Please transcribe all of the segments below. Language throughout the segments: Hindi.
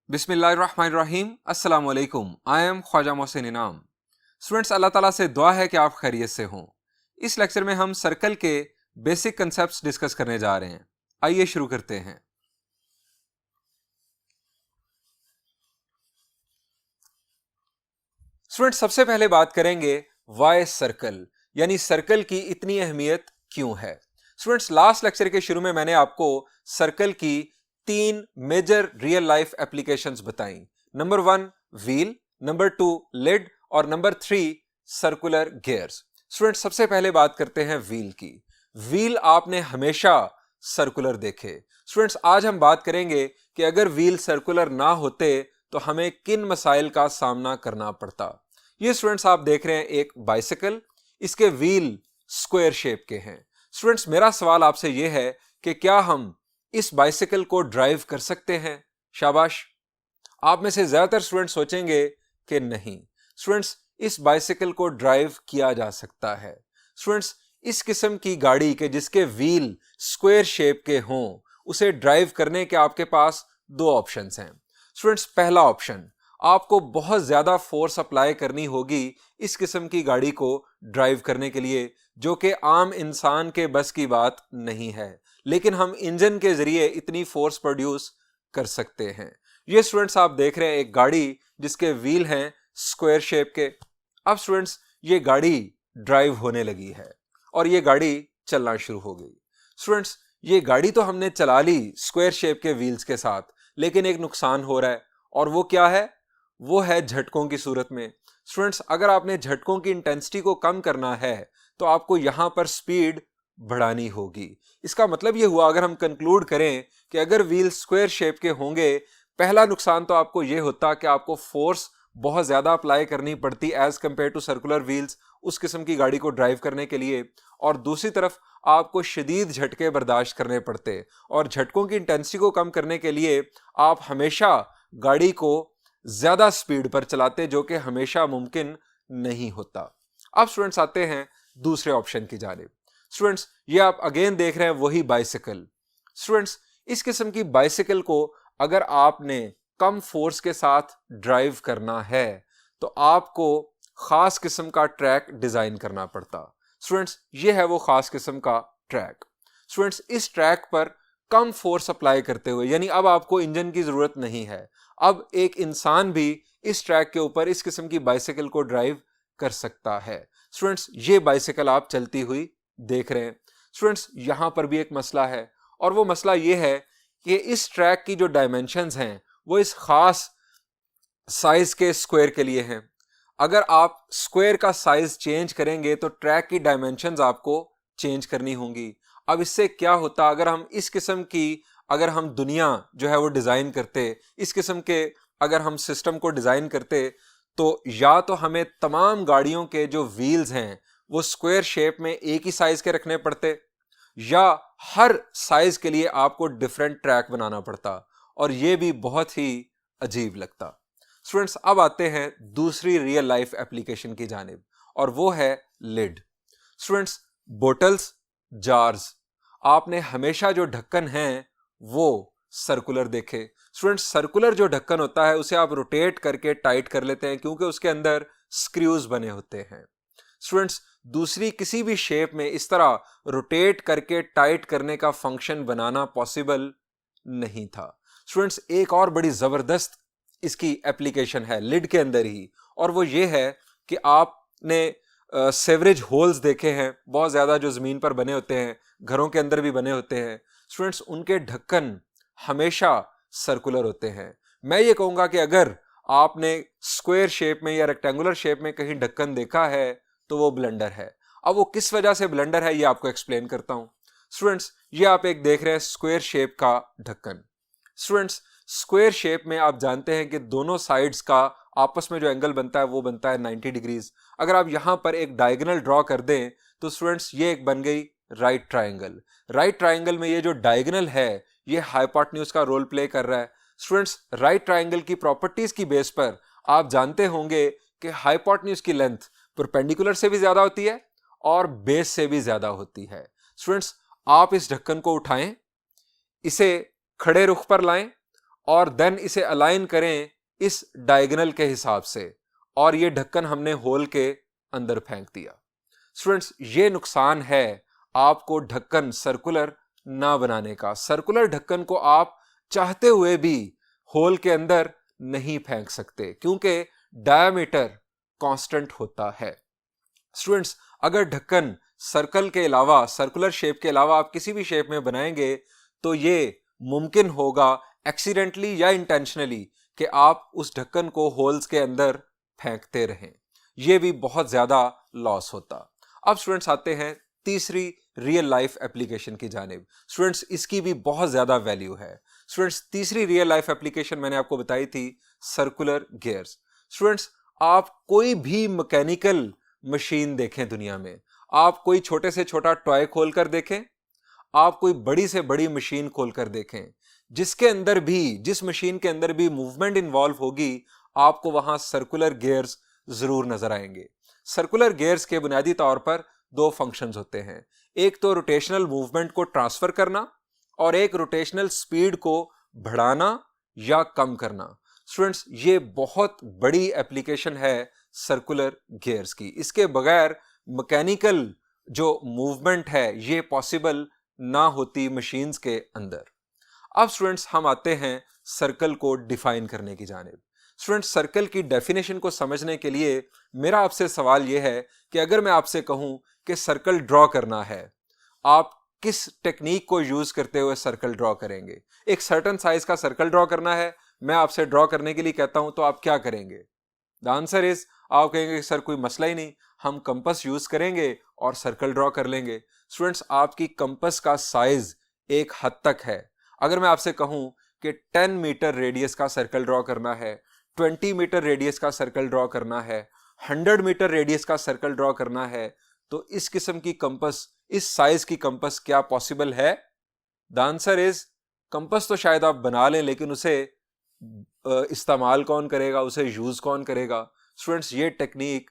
बिस्मिल्लाहिर्रहमानिर्रहीम अस्सलाम वालेकुम। आई एम ख्वाजा मोहसिन इनाम। स्टूडेंट्स, अल्लाह ताला से दुआ है कि आप खैरियत से हों। इस लेक्चर में हम सर्कल के बेसिक कंसेप्ट्स डिस्कस करने जा रहे हैं। आइए शुरू करते हैं। स्टूडेंट्स, सबसे पहले बात करेंगे वाई सर्कल, यानी सर्कल की इतनी अहमियत क्यों है। स्टूडेंट्स, लास्ट लेक्चर के शुरू में मैंने आपको सर्कल की 3 मेजर रियल लाइफ एप्लीकेशंस बताई। नंबर 1 व्हील, नंबर 2 लिड और नंबर 3 सर्कुलर गियर्स। स्टूडेंट्स, सबसे पहले बात करते हैं व्हील की। व्हील आपने हमेशा सर्कुलर देखे। स्टूडेंट्स, आज हम बात करेंगे कि अगर व्हील सर्कुलर ना होते तो हमें किन मसाइल का सामना करना पड़ता। ये स्टूडेंट्स आप देख रहे हैं एक बाइसिकल, इसके व्हील स्क्वायर शेप के हैं। स्टूडेंट्स, मेरा सवाल आपसे यह है कि क्या हम इस बाइसिकल को ड्राइव कर सकते हैं? शाबाश। आप में से ज्यादातर स्टूडेंट सोचेंगे कि नहीं। स्टूडेंट्स, इस बाइसिकल को ड्राइव किया जा सकता है। स्टूडेंट्स, इस किस्म की गाड़ी के जिसके व्हील स्क्वायर शेप के हों, उसे ड्राइव करने के आपके पास 2 ऑप्शंस हैं। स्टूडेंट्स, पहला ऑप्शन, आपको बहुत ज्यादा फोर्स अप्लाई करनी होगी इस किस्म की गाड़ी को ड्राइव करने के लिए, जो कि आम इंसान के बस की बात नहीं है, लेकिन हम इंजन के जरिए इतनी फोर्स प्रोड्यूस कर सकते हैं। ये स्टूडेंट्स आप देख रहे हैं एक गाड़ी जिसके व्हील हैं स्क्वायर शेप के। अब स्टूडेंट्स, ये गाड़ी ड्राइव होने लगी है और ये गाड़ी चलना शुरू हो गई। स्टूडेंट्स, ये गाड़ी तो हमने चला ली स्क्वायर शेप के व्हील्स के साथ, लेकिन एक नुकसान हो रहा है, और वो क्या है? वो है झटकों की सूरत में। स्टूडेंट्स, अगर आपने झटकों की इंटेंसिटी को कम करना है तो आपको यहां पर स्पीड बढ़ानी होगी। इसका मतलब ये हुआ, अगर हम कंक्लूड करें कि अगर व्हील स्क्वायर शेप के होंगे, पहला नुकसान तो आपको ये होता कि आपको फोर्स बहुत ज्यादा अप्लाई करनी पड़ती as compare to circular wheels उस किस्म की गाड़ी को ड्राइव करने के लिए, और दूसरी तरफ आपको शदीद झटके बर्दाश्त करने पड़ते, और झटकों की इंटेंसिटी को कम करने के लिए आप हमेशा गाड़ी को ज्यादा स्पीड पर चलाते, जो कि हमेशा मुमकिन नहीं होता। अब स्टूडेंट्स आते हैं दूसरे ऑप्शन की जानिब। स्टूडेंट्स, ये आप अगेन देख रहे हैं वही बाइसिकल। स्टूडेंट्स, इस किस्म की बाइसिकल को अगर आपने कम फोर्स के साथ ड्राइव करना है तो आपको खास किस्म का ट्रैक डिजाइन करना पड़ता। स्टूडेंट्स, ये है वो खास किस्म का ट्रैक। स्टूडेंट्स, इस ट्रैक पर कम फोर्स अप्लाई करते हुए, यानी अब आपको इंजन की जरूरत नहीं है, अब एक इंसान भी इस ट्रैक के ऊपर इस किस्म की बाइसिकल को ड्राइव कर सकता है। स्टूडेंट्स, ये बाइसिकल आप चलती हुई देख रहे हैं। स्टूडेंट्स, यहां पर भी एक मसला है, और वो मसला ये है कि इस ट्रैक की जो डायमेंशंस हैं वो इस खास साइज के स्क्वायर के लिए हैं। अगर आप स्क्वायर का साइज चेंज करेंगे तो ट्रैक की डायमेंशंस आपको चेंज करनी होंगी। अब इससे क्या होता, अगर हम इस किस्म की अगर हम दुनिया जो है वो डिजाइन करते, इस किस्म के अगर हम सिस्टम को डिजाइन करते, तो या तो हमें तमाम गाड़ियों के जो व्हील्स हैं वो स्क्वायर शेप में एक ही साइज के रखने पड़ते, या हर साइज के लिए आपको डिफरेंट ट्रैक बनाना पड़ता, और यह भी बहुत ही अजीब लगता। स्टूडेंट्स, अब आते हैं दूसरी रियल लाइफ एप्लीकेशन की जानिब, और वो है लिड। स्टूडेंट्स, बोटल्स, जार्स, आपने हमेशा जो ढक्कन हैं वो सर्कुलर देखे। स्टूडेंट्स, सर्कुलर जो ढक्कन होता है उसे आप रोटेट करके टाइट कर लेते हैं, क्योंकि उसके अंदर स्क्रूज बने होते हैं। स्टूडेंट्स, दूसरी किसी भी शेप में इस तरह रोटेट करके टाइट करने का फंक्शन बनाना पॉसिबल नहीं था। स्टूडेंट्स, एक और बड़ी जबरदस्त इसकी एप्लीकेशन है लिड के अंदर ही, और वो ये है कि आपने सेवरेज होल्स देखे हैं बहुत ज्यादा, जो जमीन पर बने होते हैं, घरों के अंदर भी बने होते हैं। स्टूडेंट्स, उनके ढक्कन हमेशा सर्कुलर होते हैं। मैं ये कहूंगा कि अगर आपने स्क्वायर शेप में या रेक्टेंगुलर शेप में कहीं ढक्कन देखा है तो वो ब्लंडर है। अब वो किस वजह से ब्लंडर है ये आपको एक्सप्लेन करता हूं। स्टूडेंट्स, ये आप एक देख रहे हैं स्क्वायर शेप का ढक्कन। स्टूडेंट्स, स्क्वायर शेप में आप जानते हैं कि दोनों साइड्स का आपस में जो एंगल बनता है वो बनता है 90 डिग्रीज। अगर आप यहां पर एक डायगोनल ड्रॉ कर दें तो स्टूडेंट्स ये एक बन गई राइट ट्राइंगल। राइट ट्राइंगल में ये जो डायगोनल है ये हाइपोटेन्यूज का रोल प्ले कर रहा है। स्टूडेंट्स, राइट ट्राइंगल की प्रॉपर्टीज की बेस पर आप जानते होंगे कि हाइपोटेन्यूज की लेंथ परपेंडिकुलर से भी ज्यादा होती है और बेस से भी ज्यादा होती है। स्टूडेंट्स, आप इस ढक्कन को उठाएं, इसे खड़े रुख पर लाएं और देन इसे अलाइन करें इस डायगोनल के हिसाब से, और ये ढक्कन हमने होल के अंदर फेंक दिया। स्टूडेंट्स, ये नुकसान है आपको ढक्कन सर्कुलर ना बनाने का। सर्कुलर ढक्कन को आप चाहते हुए भी होल के अंदर नहीं फेंक सकते क्योंकि डायमीटर कांस्टेंट होता है। स्टूडेंट्स, अगर ढक्कन सर्कल के अलावा, सर्कुलर शेप के अलावा आप किसी भी शेप में बनाएंगे तो ये मुमकिन होगा एक्सीडेंटली या इंटेंशनली कि आप उस ढक्कन को होल्स के अंदर फेंकते रहें। यह भी बहुत ज्यादा लॉस होता। अब स्टूडेंट्स आते हैं तीसरी रियल लाइफ एप्लीकेशन की जानिब। स्टूडेंट्स, इसकी भी बहुत ज्यादा वैल्यू है। स्टूडेंट्स, तीसरी रियल लाइफ एप्लीकेशन मैंने आपको बताई थी सर्कुलर गियर्स। स्टूडेंट्स, आप कोई भी मैकेनिकल मशीन देखें दुनिया में, आप कोई छोटे से छोटा टॉय खोल कर देखें, आप कोई बड़ी से बड़ी मशीन खोल कर देखें, जिसके अंदर भी, जिस मशीन के अंदर भी मूवमेंट इन्वॉल्व होगी, आपको वहां सर्कुलर गियर्स जरूर नजर आएंगे। सर्कुलर गियर्स के बुनियादी तौर पर दो फंक्शंस होते हैं, एक तो रोटेशनल मूवमेंट को ट्रांसफर करना और एक रोटेशनल स्पीड को बढ़ाना या कम करना। स्टूडेंट्स, ये बहुत बड़ी एप्लीकेशन है सर्कुलर गियर्स की। इसके बगैर मैकेनिकल जो मूवमेंट है ये पॉसिबल ना होती मशीन्स के अंदर। अब स्टूडेंट्स, हम आते हैं सर्कल को डिफाइन करने की जानिब। स्टूडेंट्स, सर्कल की डेफिनेशन को समझने के लिए मेरा आपसे सवाल यह है कि अगर मैं आपसे कहूं कि सर्कल ड्रॉ करना है, आप किस टेक्निक को यूज करते हुए सर्कल ड्रॉ करेंगे? एक सर्टेन साइज का सर्कल ड्रॉ करना है, मैं आपसे ड्रॉ करने के लिए कहता हूं तो आप क्या करेंगे? द आंसर इज, आप कहेंगे सर कोई मसला ही नहीं, हम कंपास यूज करेंगे और सर्कल ड्रॉ कर लेंगे। स्टूडेंट्स, आपकी कंपास का साइज एक हद तक है। अगर मैं आपसे कहूं कि 10 मीटर रेडियस का सर्कल ड्रॉ करना है, 20 मीटर रेडियस का सर्कल ड्रॉ करना है, 100 मीटर रेडियस का सर्कल ड्रॉ करना है, तो इस किस्म की कंपास, इस साइज की कंपास क्या पॉसिबल है? द आंसर इज, कंपास तो शायद आप बना लें, लेकिन उसे इस्तेमाल कौन करेगा, उसे यूज कौन करेगा? स्टूडेंट्स, ये टेक्निक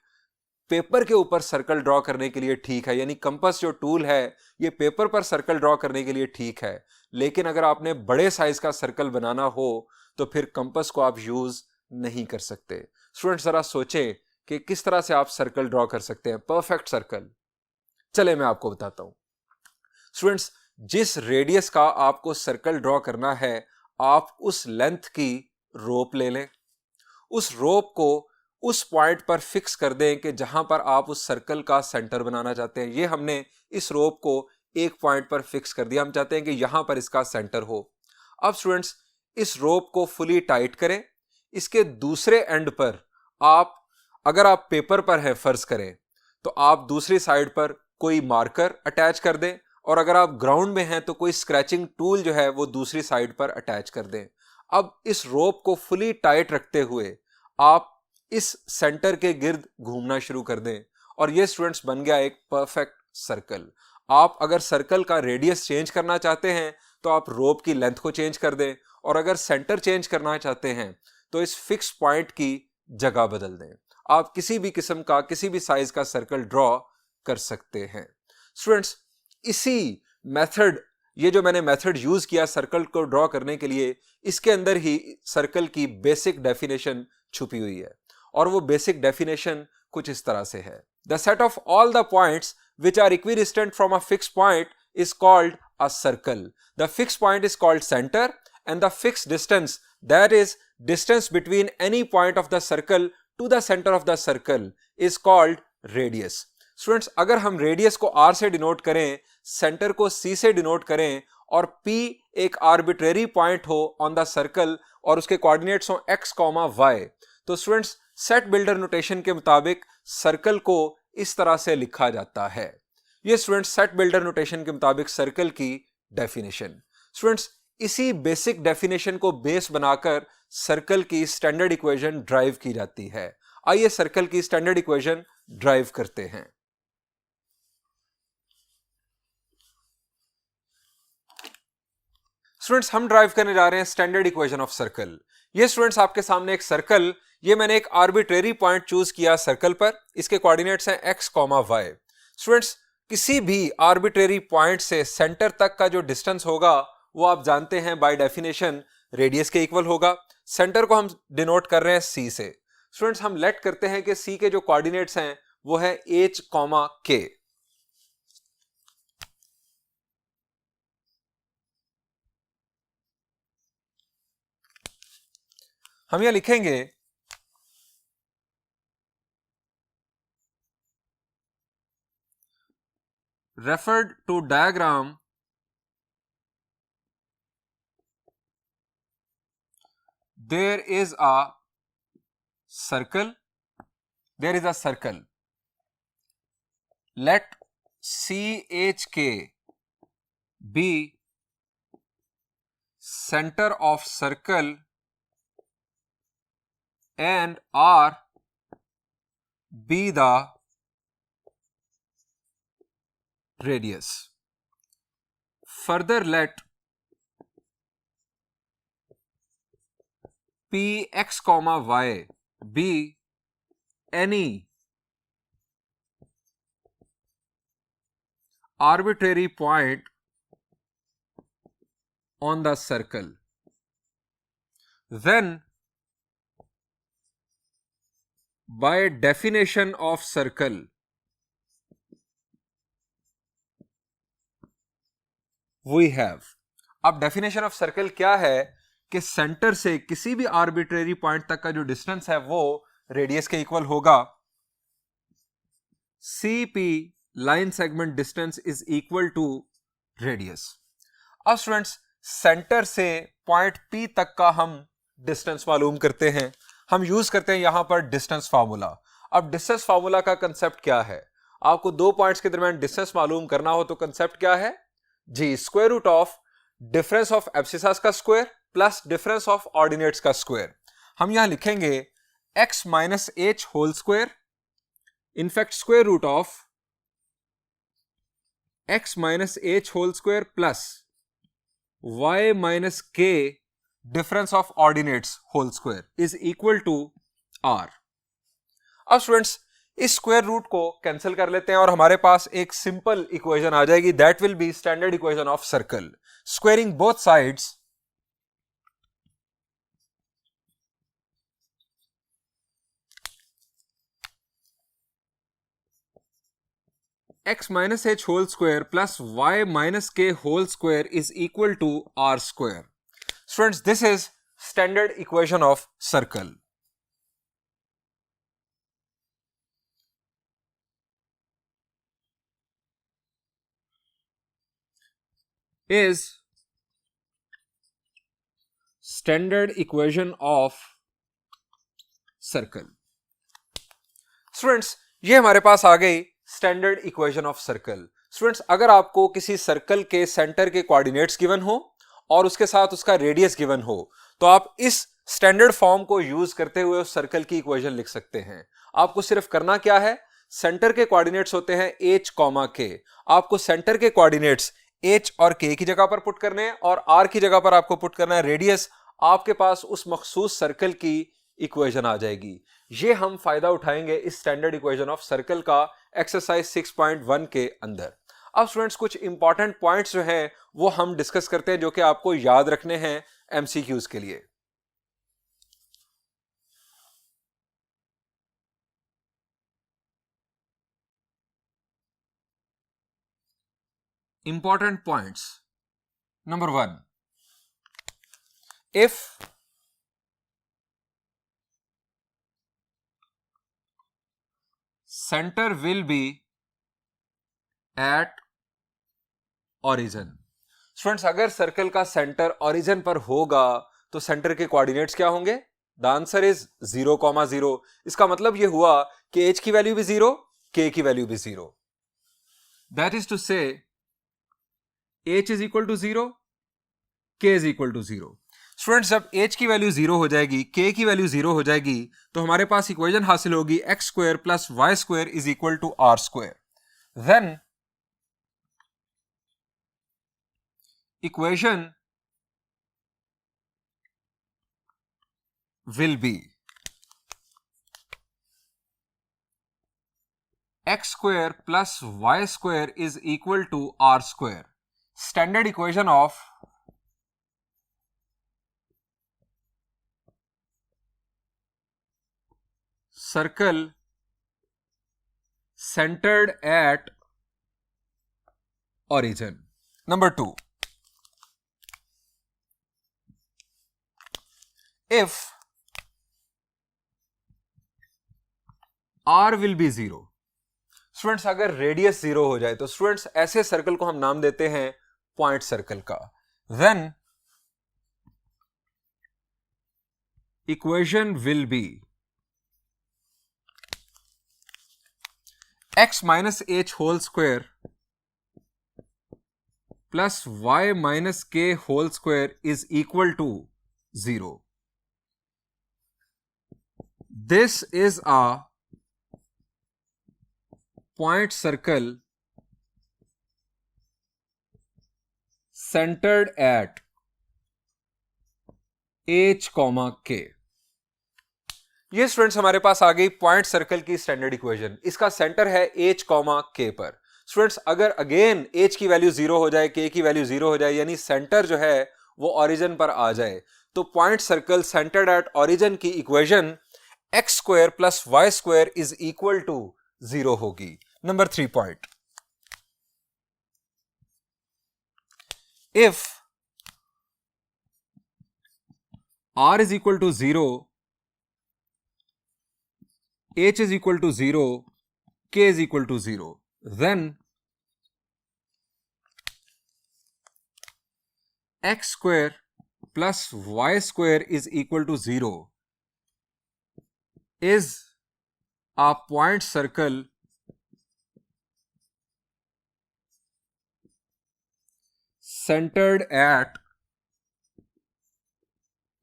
पेपर के ऊपर सर्कल ड्रॉ करने के लिए ठीक है, यानी कंपास जो टूल है ये पेपर पर सर्कल ड्रॉ करने के लिए ठीक है, लेकिन अगर आपने बड़े साइज का सर्कल बनाना हो तो फिर कंपास को आप यूज नहीं कर सकते। स्टूडेंट्स, जरा सोचें कि किस तरह से आप सर्कल ड्रॉ कर सकते हैं, परफेक्ट सर्कल। चले मैं आपको बताता हूं। स्टूडेंट्स, जिस रेडियस का आपको सर्कल ड्रॉ करना है, आप उस लेंथ की रोप ले लें, उस रोप को उस पॉइंट पर फिक्स कर दें कि जहां पर आप उस सर्कल का सेंटर बनाना चाहते हैं। ये हमने इस रोप को एक पॉइंट पर फिक्स कर दिया, हम चाहते हैं कि यहां पर इसका सेंटर हो। अब स्टूडेंट्स, इस रोप को फुली टाइट करें। इसके दूसरे एंड पर आप, अगर आप पेपर पर हैं फर्ज करें, तो आप दूसरी साइड पर कोई मार्कर अटैच कर दें, और अगर आप ग्राउंड में हैं तो कोई स्क्रैचिंग टूल जो है वो दूसरी साइड पर अटैच कर दें। अब इस रोप को फुली टाइट रखते हुए आप इस सेंटर के गिर्द घूमना शुरू कर दें, और ये स्टूडेंट्स बन गया एक परफेक्ट सर्कल। आप अगर सर्कल का रेडियस चेंज करना चाहते हैं तो आप रोप की लेंथ को चेंज कर दें, और अगर सेंटर चेंज करना चाहते हैं तो इस फिक्स पॉइंट की जगह बदल दें। आप किसी भी किस्म का, किसी भी साइज का सर्कल ड्रॉ कर सकते हैं। स्टूडेंट्स, इसी मेथड, ये जो मैंने मेथड यूज किया सर्कल को ड्रॉ करने के लिए, इसके अंदर ही सर्कल की बेसिक डेफिनेशन छुपी हुई है, और वो बेसिक डेफिनेशन कुछ इस तरह से है। The set of all the points which are equidistant from a fixed point is called a circle. The fixed point is called center, and the fixed distance, that is distance between any point of the circle to the center of the circle, is called radius. Students, अगर हम रेडियस को r से डिनोट करें, सेंटर को c से डिनोट करें, और p एक आर्बिट्रेरी पॉइंट हो ऑन द सर्कल और उसके कोऑर्डिनेट्स हो x, y, तो स्टूडेंट्स सेट बिल्डर नोटेशन के मुताबिक सर्कल को इस तरह से लिखा जाता है। ये स्टूडेंट्स सेट बिल्डर नोटेशन के मुताबिक सर्कल की डेफिनेशन। स्टूडेंट्स, इसी बेसिक डेफिनेशन को बेस बनाकर सर्कल की स्टैंडर्ड इक्वेशन ड्राइव की जाती है। आइए सर्कल की स्टैंडर्ड इक्वेशन ड्राइव करते हैं। स्टूडेंट्स, हम ड्राइव करने जा रहे हैं स्टैंडर्ड इक्वेशन ऑफ सर्कल। ये स्टूडेंट्स आपके सामने एक सर्कल, ये मैंने एक आर्बिट्रेरी पॉइंट चूज किया सर्कल पर, इसके कोऑर्डिनेट्स हैं x, y। स्टूडेंट्स, किसी भी आर्बिट्रेरी पॉइंट से सेंटर तक का जो डिस्टेंस होगा वो आप जानते हैं बाय डेफिनेशन रेडियस के इक्वल होगा। सेंटर को हम डिनोट कर रहे हैं सी से। स्टूडेंट्स हम लेट करते हैं कि सी के जो कोऑर्डिनेट्स हैं वो है h, k। हम यह लिखेंगे referred to diagram there is a circle let CHK be center of circle and R be the radius. Further let Px, y be any arbitrary point on the circle. Then by definition of circle we have, अब डेफिनेशन ऑफ सर्कल क्या है कि सेंटर से किसी भी आर्बिट्रेरी पॉइंट तक का जो डिस्टेंस है वो रेडियस के इक्वल होगा। CP line segment distance is equal to radius. अब स्टूडेंट्स सेंटर से पॉइंट P तक का हम डिस्टेंस मालूम करते हैं। हम यूज करते हैं यहां पर डिस्टेंस फार्मूला। अब डिस्टेंस फार्मूला का कंसेप्ट क्या है? आपको दो पॉइंट्स के दरमियान डिस्टेंस मालूम करना हो तो कंसेप्ट क्या है जी? Square root of difference of abscissas का square plus difference of ordinates का स्क्वायर। हम यहां लिखेंगे x minus h whole square, in fact square root of x minus h whole square plus y minus k difference of ordinates whole square is equal to r। अब स्टूडेंट्स इस स्क्वायर रूट को कैंसिल कर लेते हैं और हमारे पास एक सिंपल इक्वेशन आ जाएगी, that will be standard equation of circle. Squaring both sides x minus h whole square plus y minus k whole square is equal to r square. Students this is standard equation of circle. is standard equation of circle। Students ये हमारे पास आ गई standard equation of circle. Students अगर आपको किसी सर्कल के सेंटर के कोऑर्डिनेट्स गिवन हो और उसके साथ उसका रेडियस गिवन हो तो आप इस स्टैंडर्ड फॉर्म को यूज करते हुए उस सर्कल की इक्वेशन लिख सकते हैं। आपको सिर्फ करना क्या है, सेंटर के कोऑर्डिनेट्स होते हैं h, k। आपको सेंटर के कोऑर्डिनेट्स h और k की जगह पर पुट करने हैं और r की जगह पर आपको पुट करना है रेडियस। आपके पास उस मखसूस सर्कल की इक्वेशन आ जाएगी। ये हम फायदा उठाएंगे इस स्टैंडर्ड इक्वेशन ऑफ सर्कल का एक्सरसाइज 6.1 के अंदर। अब स्टूडेंट्स कुछ इंपॉर्टेंट पॉइंट्स जो हैं वो हम डिस्कस करते हैं जो कि आपको याद रखने हैं एमसीक्यूज के लिए। Important points. Number 1, if center will be at origin। Students अगर सर्कल का सेंटर ओरिजिन पर होगा तो सेंटर के कोऑर्डिनेट्स क्या होंगे? The answer is 0,0। इसका मतलब यह हुआ कि h की वैल्यू भी 0, k की वैल्यू भी 0। दैट इज टू से h is equal to 0, k is equal to 0। Students जब h की वैल्यू 0 हो जाएगी, k की वैल्यू 0 हो जाएगी तो हमारे पास इक्वेशन हासिल होगी x square plus y square is equal to r square. Then equation will be x square plus y square is equal to r square. Standard equation of circle centered at origin. Number 2, if r will be 0, students अगर रेडियस 0 हो जाए तो स्टूडेंट्स ऐसे सर्कल को हम नाम देते हैं पॉइंट सर्कल का. then equation will be x minus h whole square plus y minus k whole square is equal to 0. This is a point circle centered at h, k. ये स्टूडेंट्स हमारे पास आ गई पॉइंट सर्कल की स्टैंडर्ड इक्वेशन. इसका सेंटर है h, k पर. स्टूडेंट्स अगर अगेन h की वैल्यू 0 हो जाए, k की वैल्यू 0 हो जाए, यानी सेंटर जो है वो ओरिजिन पर आ जाए, तो point circle centred at origin की equation x square plus y square is equal to 0 होगी. Number 3 point, if r is equal to 0, h is equal to 0, k is equal to 0, then x square plus y square is equal to 0 is a point circle centered at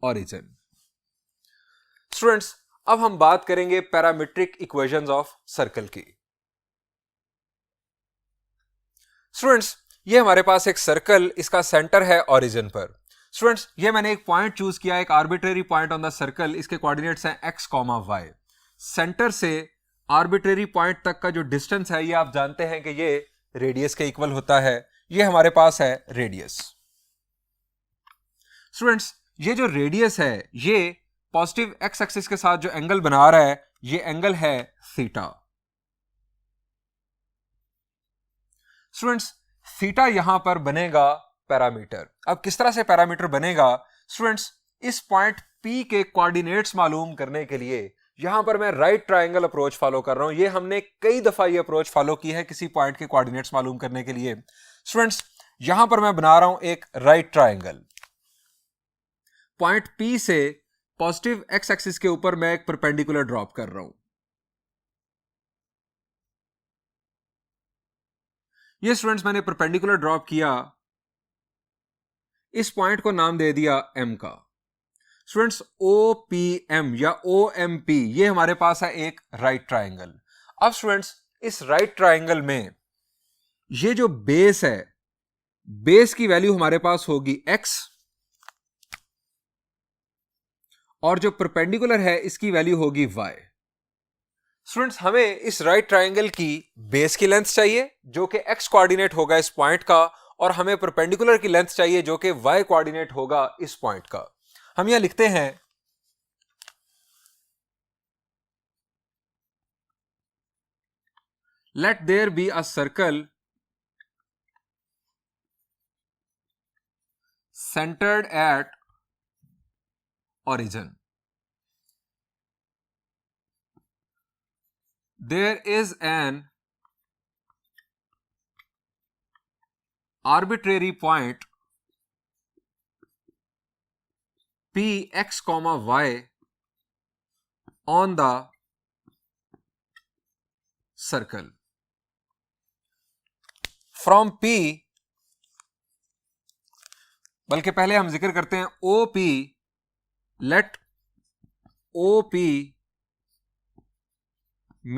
origin. Students अब हम बात करेंगे पैरामीट्रिक इक्वेशंस ऑफ सर्कल की. स्टूडेंट्स ये हमारे पास एक सर्कल, इसका सेंटर है ओरिजिन पर. स्टूडेंट्स ये मैंने एक पॉइंट चूज किया, एक arbitrary point on the circle. इसके कोऑर्डिनेट्स हैं x, y. सेंटर से आर्बिट्रेरी पॉइंट तक का जो डिस्टेंस है ये आप जानते हैं कि ये रेडियस के इक्वल होता है. ये हमारे पास है रेडियस. स्टूडेंट्स ये जो रेडियस है ये पॉजिटिव x एक्सिस के साथ जो एंगल बना रहा है ये एंगल है थीटा. स्टूडेंट्स थीटा यहां पर बनेगा पैरामीटर. अब किस तरह से पैरामीटर बनेगा? स्टूडेंट्स इस पॉइंट P के कोऑर्डिनेट्स मालूम करने के लिए यहां पर मैं राइट ट्रायंगल अप्रोच फॉलो कर रहा हूं. ये हमने कई दफा ये अप्रोच फॉलो की है किसी पॉइंट के कोऑर्डिनेट्स मालूम करने के लिए. स्टूडेंट्स यहां पर मैं बना रहा हूं एक राइट ट्रायंगल. पॉइंट P से पॉजिटिव x एक्सिस के ऊपर मैं एक परपेंडिकुलर ड्रॉप कर रहा हूं. ये स्टूडेंट्स मैंने परपेंडिकुलर ड्रॉप किया, इस पॉइंट को नाम दे दिया M का. स्टूडेंट्स OPM या OMP ये हमारे पास है एक राइट ट्रायंगल. अब स्टूडेंट्स इस राइट ट्रायंगल में ये जो बेस है, बेस की वैल्यू हमारे पास होगी x और जो परपेंडिकुलर है इसकी वैल्यू होगी y. स्टूडेंट्स हमें इस राइट ट्रायंगल की बेस की लेंथ चाहिए जो कि x कोऑर्डिनेट होगा इस पॉइंट का, और हमें परपेंडिकुलर की लेंथ चाहिए जो कि y कोऑर्डिनेट होगा इस पॉइंट का. हम यहां लिखते हैं let there be a circle centered at origin. There is an arbitrary point P x, y on the circle. From P, बल्कि पहले हम जिक्र करते हैं OP. Let OP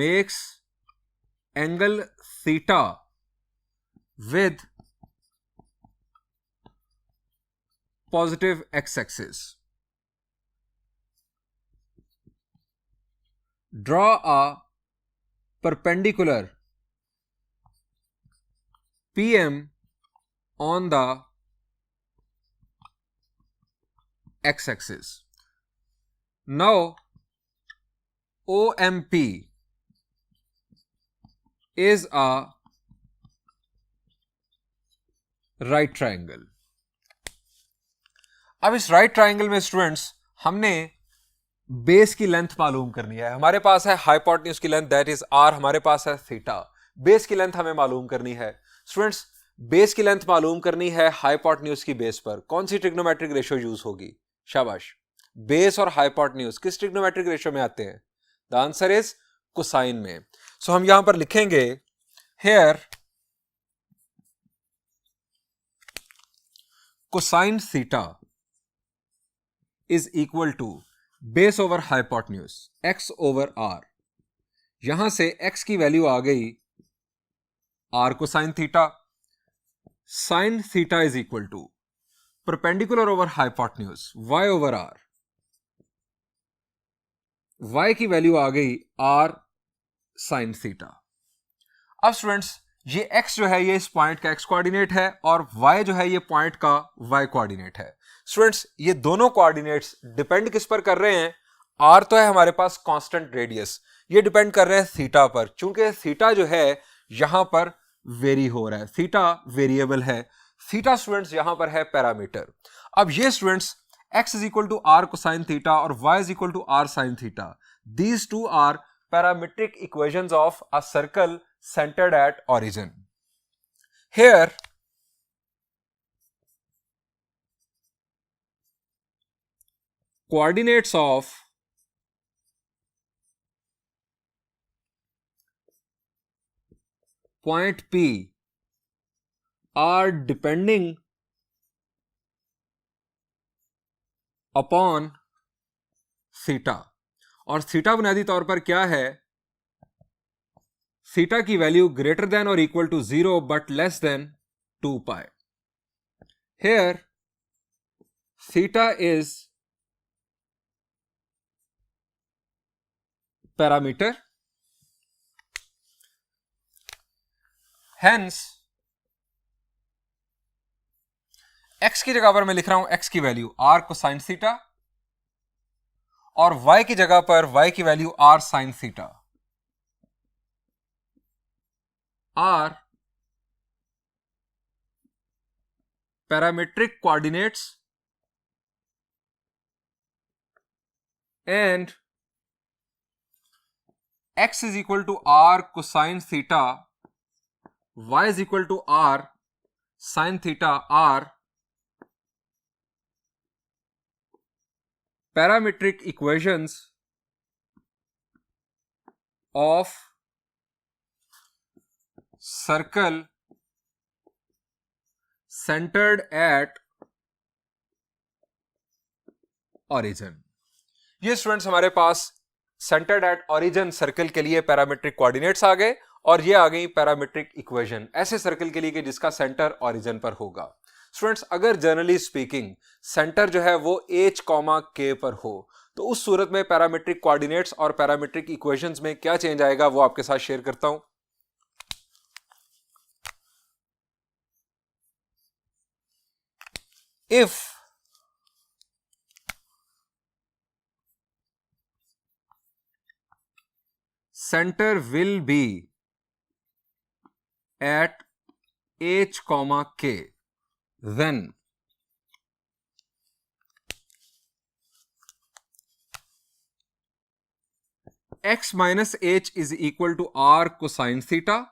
makes angle theta with positive x axis. Draw a perpendicular PM on the x axis. Now OMP is a right triangle. अब इस राइट ट्रायंगल में स्टूडेंट्स हमने बेस की लेंथ मालूम करनी है। हमारे पास है हाइपोटेन्यूज की लेंथ दैट इज आर, हमारे पास है थीटा। बेस की लेंथ हमें मालूम करनी है। स्टूडेंट्स बेस की लेंथ मालूम करनी है हाइपोटेन्यूज की बेस पर। कौन सी ट्रिग्नोमेट्रिक रेशियो यूज होगी? शाबाश, बेस और हाइपोटेन्यूज किस ट्रिग्नोमेट्रिक रेशियो में आते हैं? द आंसर इज कोसाइन में। सो हम यहां पर लिखेंगे here cosine theta is equal to base over hypotenuse x over r। यहां से x की वैल्यू आ गई r cosine theta. Sine theta is equal to perpendicular over hypotenuse y over r। y की वैल्यू आ गई r साइन थीटा। अब स्टूडेंट्स ये x जो है ये इस पॉइंट का x कोऑर्डिनेट है और y जो है ये पॉइंट का y कोऑर्डिनेट है। स्टूडेंट्स ये दोनों कोऑर्डिनेट्स डिपेंड किस पर कर रहे हैं? r तो है हमारे पास कांस्टेंट रेडियस, ये डिपेंड कर रहे हैं थीटा पर। चूंकि थीटा जो है यहां पर वेरी हो रहा है, थीटा वेरिएबल है। थीटा स्टूडेंट्स यहां पर है पैरामीटर। अब ये students x is equal to r cosine theta और y is equal to r sine theta, these two are parametric equations of a circle centered at origin. Here coordinates of point P are depending upon theta। और थीटा बुनियादी तौर पर क्या है? थीटा की वैल्यू ग्रेटर देन और equal to 0 but less than 2 pi. Here theta is parameter, hence x की जगह पर मैं लिख रहा हूं x की वैल्यू r कोसाइन थीटा और y की जगह पर y की value r sine theta. are parametric coordinates and x is equal to r cosine theta, y is equal to r sin theta are parametric equations of circle centred at origin. ये स्टूडेंट्स हमारे पास सेंटर्ड एट ऑरिजिन सर्कल के लिए पैरामीट्रिक कोऑर्डिनेट्स आ गए और ये आ गई पैरामीट्रिक इक्वेशन ऐसे सर्कल के लिए कि जिसका सेंटर ऑरिजिन पर होगा। स्टूडेंट्स अगर जनरली स्पीकिंग सेंटर जो है वो h, k पर हो तो उस सूरत में पैरामीट्रिक कोऑर्डिनेट्स और पैरामीट्रिक इक्वेशंस में क्या चेंज आएगा वो आपके साथ शेयर करता हूं। If center will be at h, k, then x minus h is equal to r cosine theta।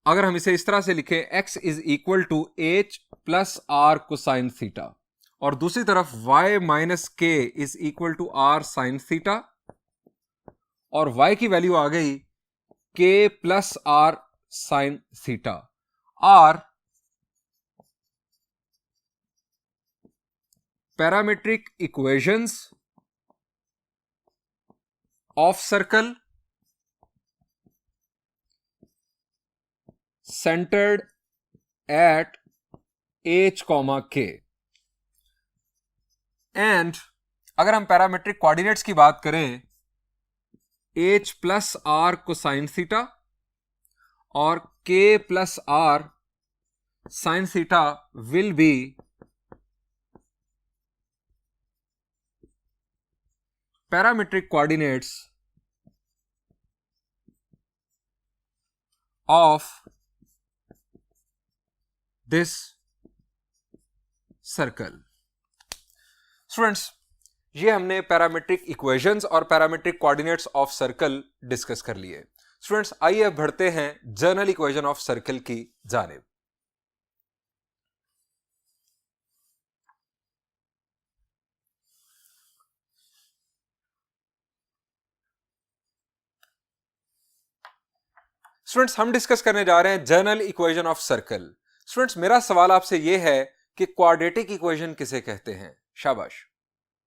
अगर हम इसे इस तरह से लिखें x is equal to h plus r cosine theta और दूसरी तरफ y minus k is equal to r sine theta और y की वैल्यू आ गई k plus r sine theta. Are parametric equations of circle centered at h, k and अगर हम पैरामीट्रिक कोऑर्डिनेट्स की बात करें h plus r cosine theta और k plus r sine theta will be parametric coordinates of this circle. Students, ये हमने पैरामीट्रिक इक्वेशंस और parametric coordinates of circle discuss कर लिए। स्टूडेंट्स, आइए अब बढ़ते हैं जनरल इक्वेशन ऑफ सर्कल की जानिब। स्टूडेंट्स, हम डिस्कस करने जा रहे हैं general equation of circle. Students, मेरा सवाल आपसे यह है कि क्वाड्रेटिक इक्वेशन किसे कहते हैं? शाबाश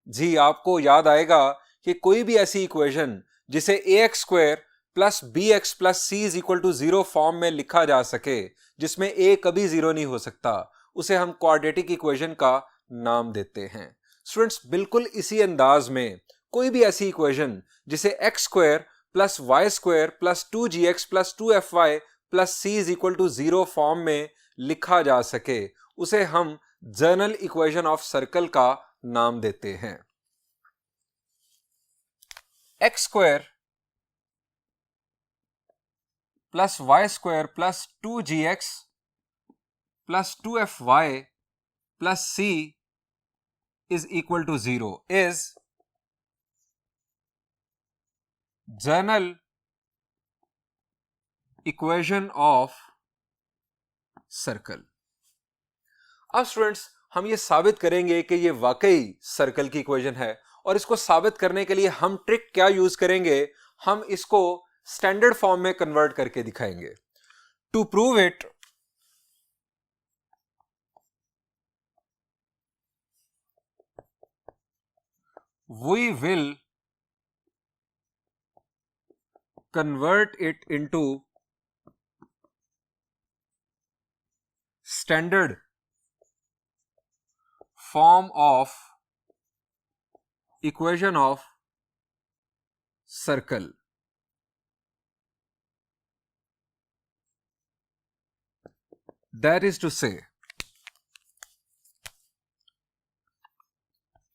जी, आपको याद आएगा कि कोई भी ऐसी इक्वेशन जिसे ax square plus b x plus c is equal to 0 form में लिखा जा सके, जिसमें a कभी 0 नहीं हो सकता, उसे हम क्वाड्रेटिक इक्वेशन का नाम देते हैं। स्टूडेंट्स, बिल्कुल इसी अंदाज में कोई भी ऐसी इक्वेशन जिसे x square plus y square plus 2gx plus 2fy plus c is equal to 0 form में लिखा जा सके, उसे हम जनरल इक्वेशन ऑफ सर्कल का नाम देते हैं। X square plus y square plus 2gx plus 2fy plus c is equal to 0 is general equation of circle. अब स्टूडेंट्स, हम ये साबित करेंगे कि ये वाकई सर्कल की इक्वेशन है, और इसको साबित करने के लिए हम ट्रिक क्या यूज करेंगे? हम इसको स्टैंडर्ड फॉर्म में कन्वर्ट करके दिखाएंगे। To prove it, we will convert it into standard form of equation of circle। That is to say,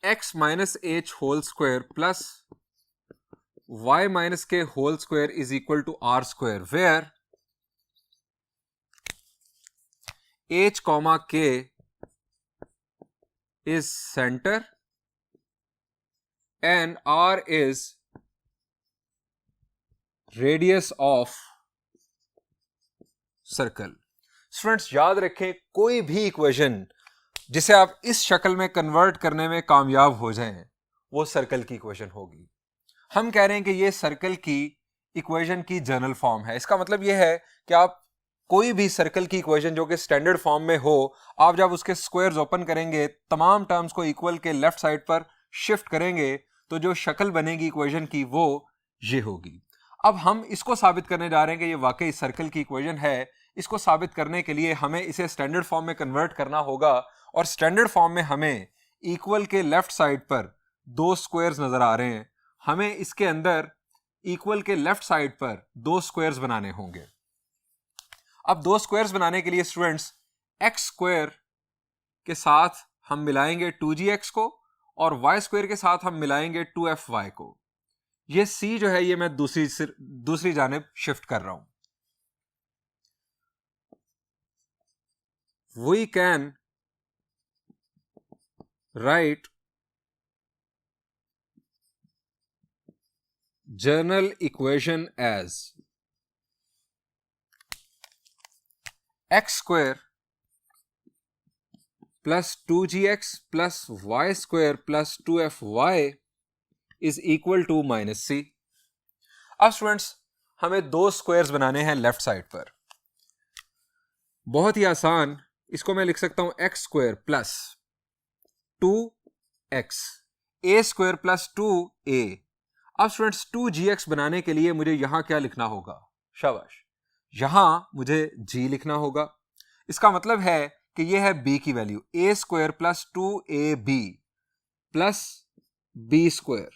x minus h whole square plus y minus k whole square is equal to r square, where h comma k is center and r is radius of circle। Students, याद रखें, कोई भी इक्वेशन जिसे आप इस शक्ल में कन्वर्ट करने में कामयाब हो जाएं, वो सर्कल की इक्वेशन होगी। हम कह रहे हैं कि ये सर्कल की इक्वेशन की जनरल फॉर्म है। इसका मतलब ये है कि आप कोई भी सर्कल की इक्वेशन जो कि स्टैंडर्ड फॉर्म में हो, आप जब उसके स्क्वायर्स ओपन करेंगे, तमाम टर्म्स को इक्वल के लेफ्ट साइड पर शिफ्ट करेंगे, तो जो शक्ल बनेगी इक्वेशन की वो ये होगी। अब हम इसको साबित करने जा रहे हैं कि ये वाकई सर्कल की इक्वेशन है। इसको साबित करने के लिए हमें इसे स्टैंडर्ड फॉर्म में कन्वर्ट करना होगा, और स्टैंडर्ड फॉर्म में हमें इक्वल के लेफ्ट साइड पर दो स्क्वायर्स नजर आ रहे हैं। हमें इसके अंदर इक्वल के लेफ्ट साइड पर दो स्क्वायर्स बनाने होंगे। अब दो स्क्वायर्स बनाने के लिए स्टूडेंट्स, एक्स स्क्वायर के साथ हम मिलाएंगे 2gx को, और वाई स्क्वायर के साथ हम मिलाएंगे 2fy को। ये c जो है ये मैं दूसरी जानिब शिफ्ट कर रहा हूं। We can write general equation as x square plus 2gx plus y square plus 2fy is equal to minus c। अब स्टूडेंट्स, हमें दो स्क्वायर्स बनाने हैं लेफ्ट साइड पर। बहुत ही आसान, इसको मैं लिख सकता हूं x square plus 2x a square plus 2a। अब स्टूडेंट्स, 2gx बनाने के लिए मुझे यहां क्या लिखना होगा? शाबाश, यहां मुझे g लिखना होगा। इसका मतलब है कि यह है b की value, a square plus 2ab plus b square.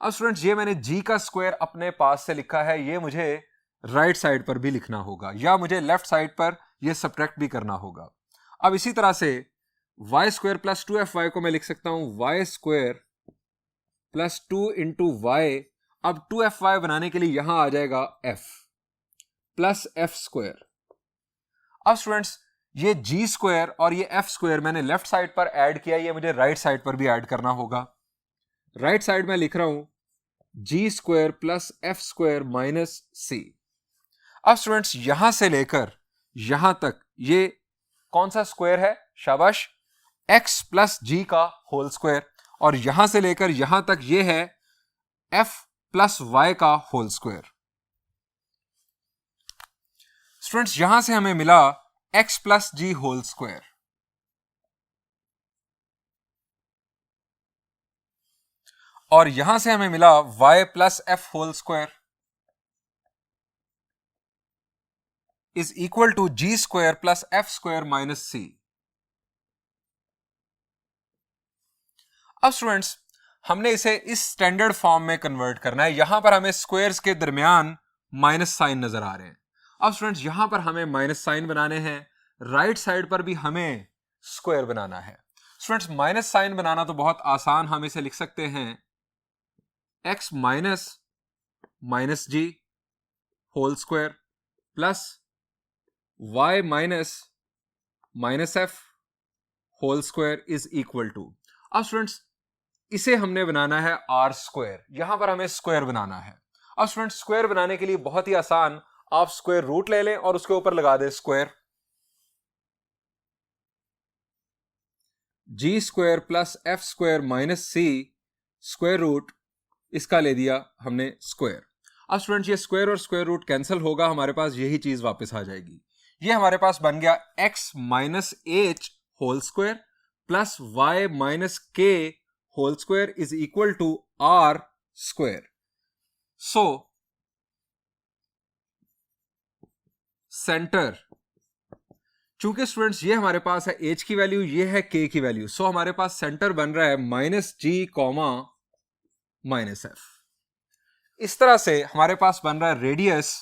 अब स्टूडेंट्स, ये मैंने g का स्क्वायर अपने पास से लिखा है, ये मुझे राइट साइड पर भी लिखना होगा, या मुझे लेफ्ट साइड पर यह सब्ट्रैक्ट भी करना होगा। अब इसी तरह से y स्क्वायर प्लस 2fy को मैं लिख सकता हूं y square plus 2 into y, अब 2fy बनाने के लिए यहां आ जाएगा f प्लस एफ स्क्वायर। अब स्टूडेंट्स ये जी स्क्वायर और ये एफ स्क्वायर मैंने लेफ्ट साइड पर ऐड किया, ये मुझे राइट साइड पर भी ऐड करना होगा। राइट साइड में लिख रहा हूं g square plus f square minus c. अब स्टूडेंट्स यहां से लेकर यहां तक ये कौन सा स्क्वायर है? शाबाश, एक्स प्लस जी का होल स्क्वायर। और यहां से लेकर यहां तक ये है एफ प्लस वाई का होल स्क्वायर। स्टूडेंट्स यहां से हमें मिला x plus g whole square, और यहां से हमें मिला y plus f whole square is equal to g square plus f square minus c. अब स्टूडेंट्स हमने इसे इस स्टैंडर्ड फॉर्म में कन्वर्ट करना है। यहां पर हमें स्क्वायर्स के दरमियान माइनस साइन नजर आ रहे हैं। अब स्टूडेंट्स यहां पर हमें माइनस साइन बनाने हैं, राइट साइड पर भी हमें स्क्वायर बनाना है। स्टूडेंट्स माइनस साइन बनाना तो बहुत आसान, हम इसे लिख सकते हैं x minus minus g whole square plus y minus minus f whole square is equal to. अब स्टूडेंट्स इसे हमने बनाना है आर स्क्वायर, यहां पर हमें स्क्वायर बनाना है। अब स्टूडेंट्स स्क्वायर बनाने के लिए बहुत ही आसान, आप स्क्वायर रूट ले लें और उसके ऊपर लगा दें square. G square plus f square minus c square root, इसका ले दिया हमने स्क्वायर। अब स्टूडेंट्स ये स्क्वायर और स्क्वायर रूट कैंसिल होगा, हमारे पास यही चीज वापस आ जाएगी। ये हमारे पास बन गया x minus h whole square plus y minus k whole square is equal to r square. So centre, चूंकि स्टूडेंट्स ये हमारे पास है h की वैल्यू, ये है k की वैल्यू, सो हमारे पास सेंटर बन रहा है minus g comma minus f. इस तरह से हमारे पास बन रहा है radius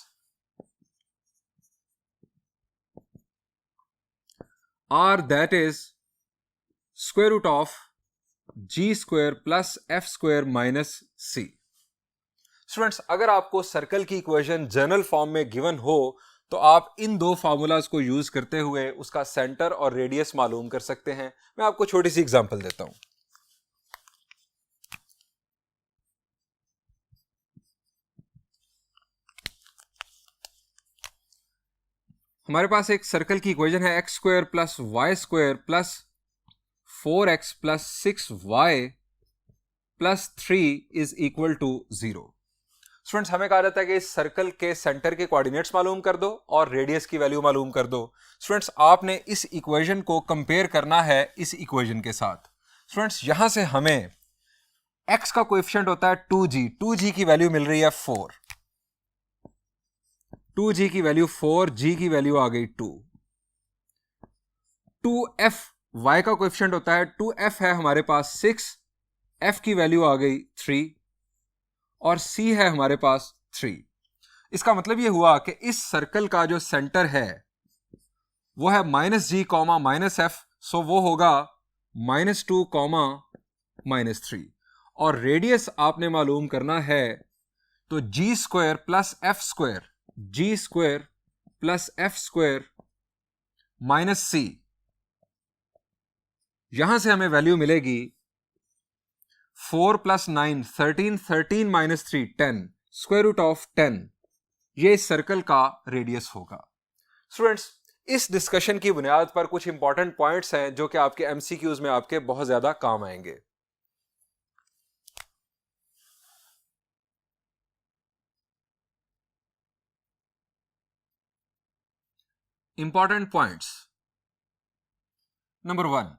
r, that is square root of g square plus f square minus c. Students अगर आपको सर्कल की इक्वेशन जनरल फॉर्म में गिवन हो तो आप इन दो फार्मूलाज को यूज करते हुए उसका सेंटर और रेडियस मालूम कर सकते हैं। मैं आपको छोटी सी एग्जांपल देता हूं। हमारे पास एक सर्कल की इक्वेशन है x square plus y square plus 4x plus 6y plus 3 is equal to 0। Students हमें कहा जाता है कि इस सर्कल के सेंटर के कोऑर्डिनेट्स मालूम कर दो और रेडियस की वैल्यू मालूम कर दो। स्टूडेंट्स आपने इस इक्वेशन को कंपेयर करना है इस इक्वेशन के साथ। स्टूडेंट्स यहां से हमें x का कोएफिशिएंट होता है 2g की वैल्यू मिल रही है 4, 2g की वैल्यू 4, g की वैल्यू आ गई 2। 2f y का कोएफिशिएंट होता है 2f है हमारे पास 6, f की वैल्यू आ गई 3 और c है हमारे पास 3। इसका मतलब यह हुआ कि इस सर्कल का जो सेंटर है वो है minus g comma minus F, सो वो होगा -2 कॉमा -3। और रेडियस आपने मालूम करना है तो g square plus f square, g square plus f square minus c, यहां से हमें वैल्यू मिलेगी 4 plus 9 13, 13 minus 3 10, square root of 10। ये इस सर्कल का रेडियस होगा। स्टूडेंट्स इस डिस्कशन की बुनियाद पर कुछ इंपॉर्टेंट पॉइंट्स हैं जो कि आपके एमसीक्यूज में आपके बहुत ज्यादा काम आएंगे। इंपॉर्टेंट पॉइंट्स, नंबर 1,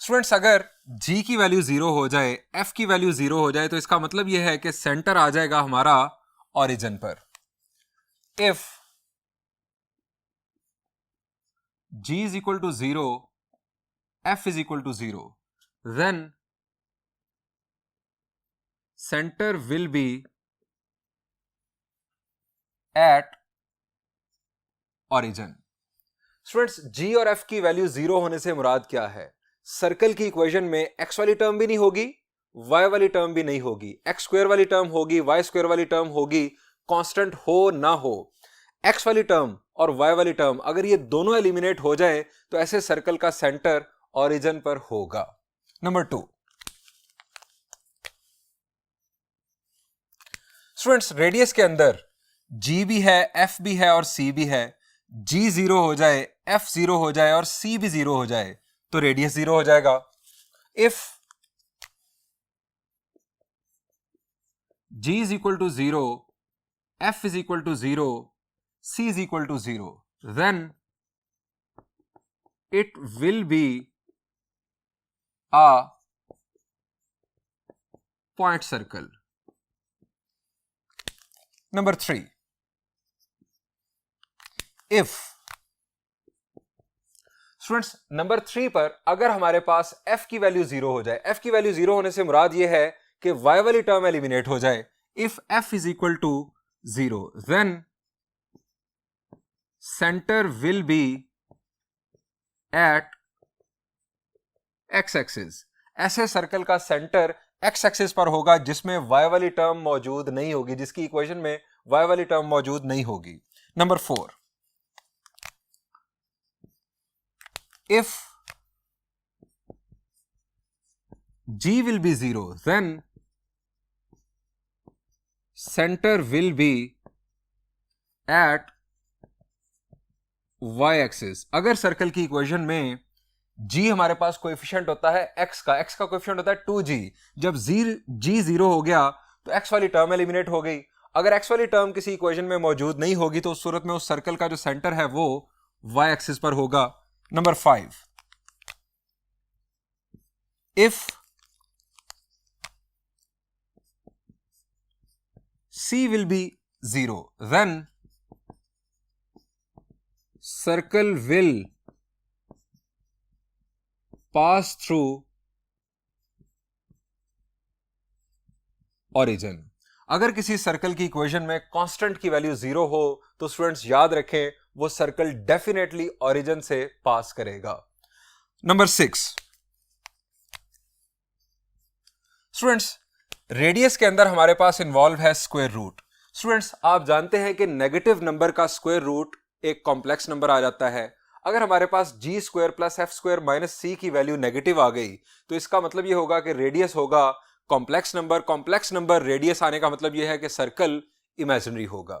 स्टूडेंट्स अगर g की वैल्यू 0 हो जाए, f की वैल्यू 0 हो जाए तो इसका मतलब यह है कि सेंटर आ जाएगा हमारा ओरिजिन पर। If g is equal to 0, f is equal to 0, then center will be at origin। Students g और f की वैल्यू 0 होने से मुराद क्या है? सर्कल की इक्वेशन में x वाली टर्म भी नहीं होगी, y वाली टर्म भी नहीं होगी, x स्क्वायर वाली टर्म होगी, y स्क्वायर वाली टर्म होगी, कांस्टेंट हो ना हो, x वाली टर्म और y वाली टर्म अगर ये दोनों एलिमिनेट हो जाए तो ऐसे सर्कल का सेंटर ओरिजिन पर होगा। नंबर 2, स्टूडेंट्स रेडियस के अंदर g भी है, f भी है और c भी है। g 0 हो जाए, f 0 हो जाए और c भी 0 हो जाए तो रेडियस 0 हो जाएगा। If g is equal to 0, f is equal to 0, c is equal to 0, then it will be a point circle. Number 3, if students number 3 पर अगर हमारे पास f की वैल्यू 0 हो जाए, f की वैल्यू 0 होने से मुराद ये है कि y वाली टर्म एलिमिनेट हो जाए। If f is equal to 0 then centre will be at x axis. ऐसे सर्कल का सेंटर x एक्सिस पर होगा जिसमें y वाली टर्म मौजूद नहीं होगी, जिसकी इक्वेशन में y वाली टर्म मौजूद नहीं होगी। Number 4, if g will be 0 then center will be at y axis। अगर सर्कल की इक्वेशन में g हमारे पास कोएफिशिएंट होता है x का कोएफिशिएंट होता है 2g, जब g 0 हो गया तो x वाली टर्म एलिमिनेट हो गई। अगर x वाली टर्म किसी इक्वेशन में मौजूद नहीं होगी तो उस सूरत में उस सर्कल का जो सेंटर है वो y एक्सिस पर होगा। Number 5, if c will be 0 then circle will pass through origin। अगर किसी सर्कल की इक्वेशन में कांस्टेंट की वैल्यू 0 हो तो स्टूडेंट्स याद रखें वो सर्कल डेफिनेटली ओरिजिन से पास करेगा। नंबर 6, स्टूडेंट्स रेडियस के अंदर हमारे पास इन्वॉल्व है स्क्वायर रूट। स्टूडेंट्स आप जानते हैं कि नेगेटिव नंबर का स्क्वायर रूट एक कॉम्प्लेक्स नंबर आ जाता है। अगर हमारे पास g square plus f square minus c की वैल्यू नेगेटिव आ गई तो इसका मतलब ये होगा कि रेडियस होगा complex number. Complex number radius आने का मतलब यह है कि सर्कल इमेजिनरी होगा।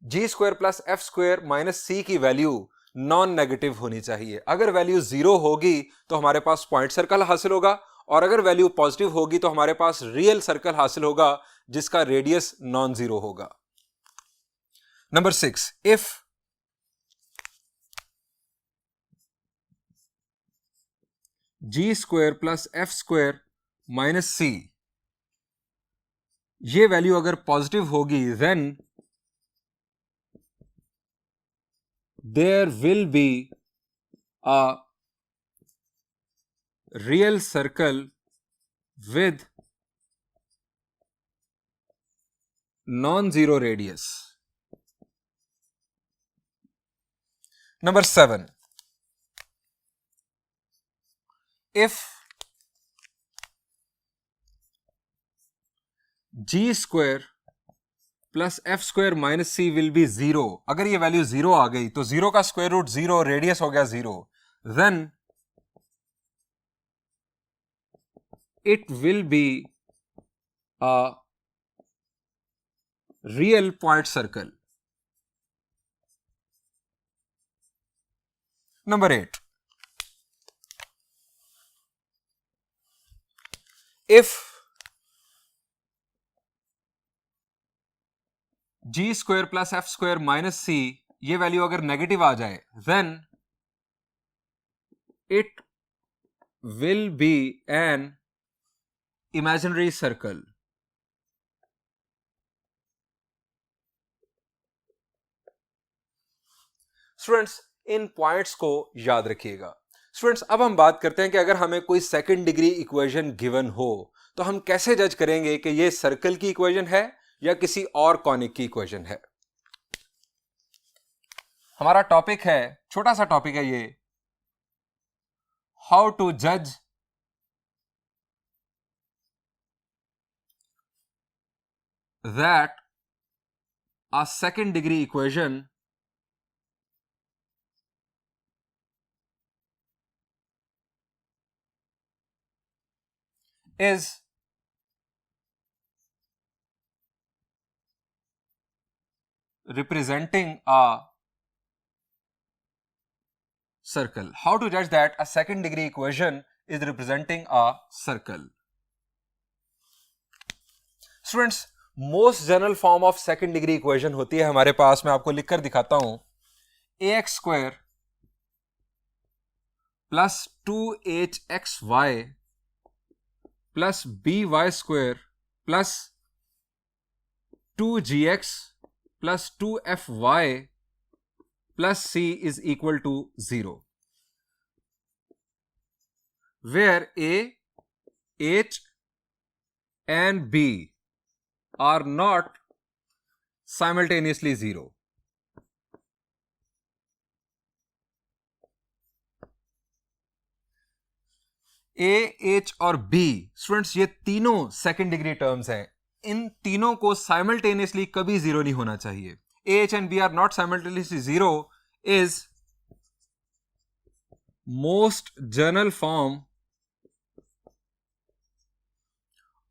G square plus f square minus c की वैल्यू नॉन नेगेटिव होनी चाहिए। अगर वैल्यू 0 होगी तो हमारे पास पॉइंट सर्कल हासिल होगा और अगर वैल्यू पॉजिटिव होगी तो हमारे पास रियल सर्कल हासिल होगा जिसका रेडियस नॉन जीरो होगा। Number 6, if g square plus f square minus c ये वैल्यू अगर पॉजिटिव होगी then there will be a real circle with non zero radius. Number 7, if g square plus f square minus c will be 0, अगर ये वैल्यू 0 आ गई तो 0 का स्क्वायर रूट 0, रेडियस हो गया 0, then it will be a real point circle. Number 8, if g square plus f square minus c ये वैल्यू अगर नेगेटिव आ जाए then it will be an imaginary circle. Students इन पॉइंट्स को याद रखिएगा। स्टूडेंट्स अब हम बात करते हैं कि अगर हमें कोई सेकंड डिग्री इक्वेशन गिवन हो तो हम कैसे जज करेंगे कि ये सर्कल की इक्वेशन है या किसी और कॉनिक की इक्वेशन है। हमारा टॉपिक है, छोटा सा टॉपिक है ये, हाउ टू जज that a second degree equation is representing a circle. How to judge that a second degree equation is representing a circle? Students, most general form of second degree equation होती है हमारे पास, मैं आपको लिखकर दिखाता हूं, ax square plus 2hxy plus by square plus 2gx plus 2fy plus c is equal to 0, where a, h and b are not simultaneously 0. A, H और B, स्टूडेंट्स ये तीनों सेकेंड डिग्री टर्म्स हैं, इन तीनों को साइमल्टेनियसली कभी जीरो नहीं होना चाहिए. A, H and B are not simultaneously zero is most general form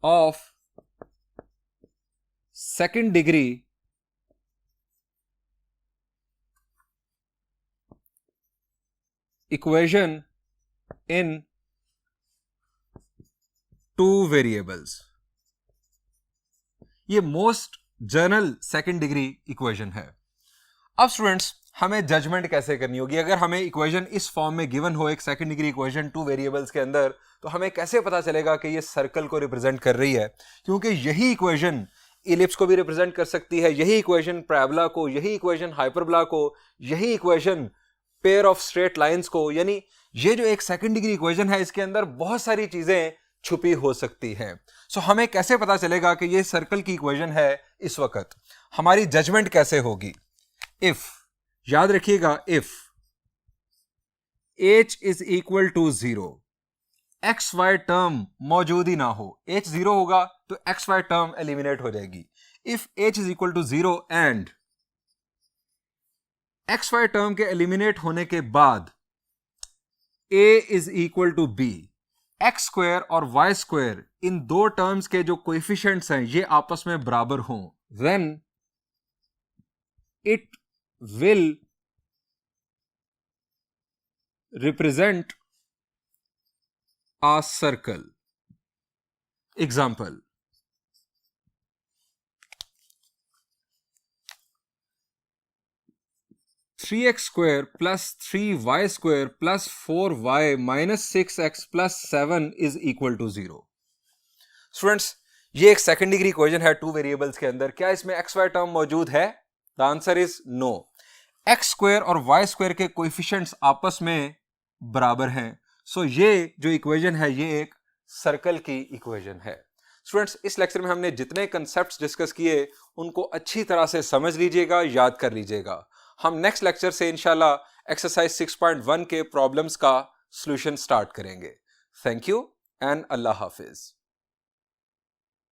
of second degree equation in two variables. ये most general second degree equation है. अब स्टूडेंट्स, हमें जजमेंट कैसे करनी होगी? अगर हमें इक्वेशन इस फॉर्म में गिवन हो, एक second degree equation two variables के अंदर, तो हमें कैसे पता चलेगा कि ये सर्कल को रिप्रेजेंट कर रही है? क्योंकि यही इक्वेशन इलिप्स को भी रिप्रेजेंट कर सकती है, यही इक्वेशन पैराबोला को, यही इक्वेशन हाइपरबोला को, यही equation pair of straight lines को. यानी ये जो एक सेकेंड डिग्री इक्वेशन है, इसके अंदर बहुत सारी चीजें छुपी हो सकती हैं. सो हमें कैसे पता चलेगा कि ये सर्कल की इक्वेशन है? इस वक्त हमारी जजमेंट कैसे होगी? इफ, याद रखिएगा, if h is equal to 0, x y term मौजूद ही ना हो, h 0 होगा तो एक्स वाई टर्म एलिमिनेट हो जाएगी. If h is equal to 0 and x y term के एलिमिनेट होने के बाद a is equal to b, x square और वाई स्क्वायर इन दो टर्म्स के जो कोएफिशिएंट्स हैं ये आपस में बराबर हों, then it will represent a circle. Example, three x square plus 3y square plus 4y minus 6x plus 7 is equal to 0. Students, ये एक सेकेंड डिग्री इक्वेशन है टू वेरिएबल्स के अंदर. क्या इसमें एक्स वाई टर्म मौजूद है? The answer is no. X square और वाई स्क्वायर के कोएफिशिएंट्स आपस में बराबर हैं. सो ये जो इक्वेशन है ये एक सर्कल की इक्वेशन है. स्टूडेंट्स, इस लेक्चर में हमने जितने कंसेप्ट्स डिस्कस किए उनको अच्छी तरह से समझ लीजिएगा, याद कर लीजिएगा. हम नेक्स्ट लेक्चर से इंशाल्लाह एक्सरसाइज 6.1 के प्रॉब्लम्स का सॉल्यूशन स्टार्ट करेंगे. Thank you and Allah Hafiz.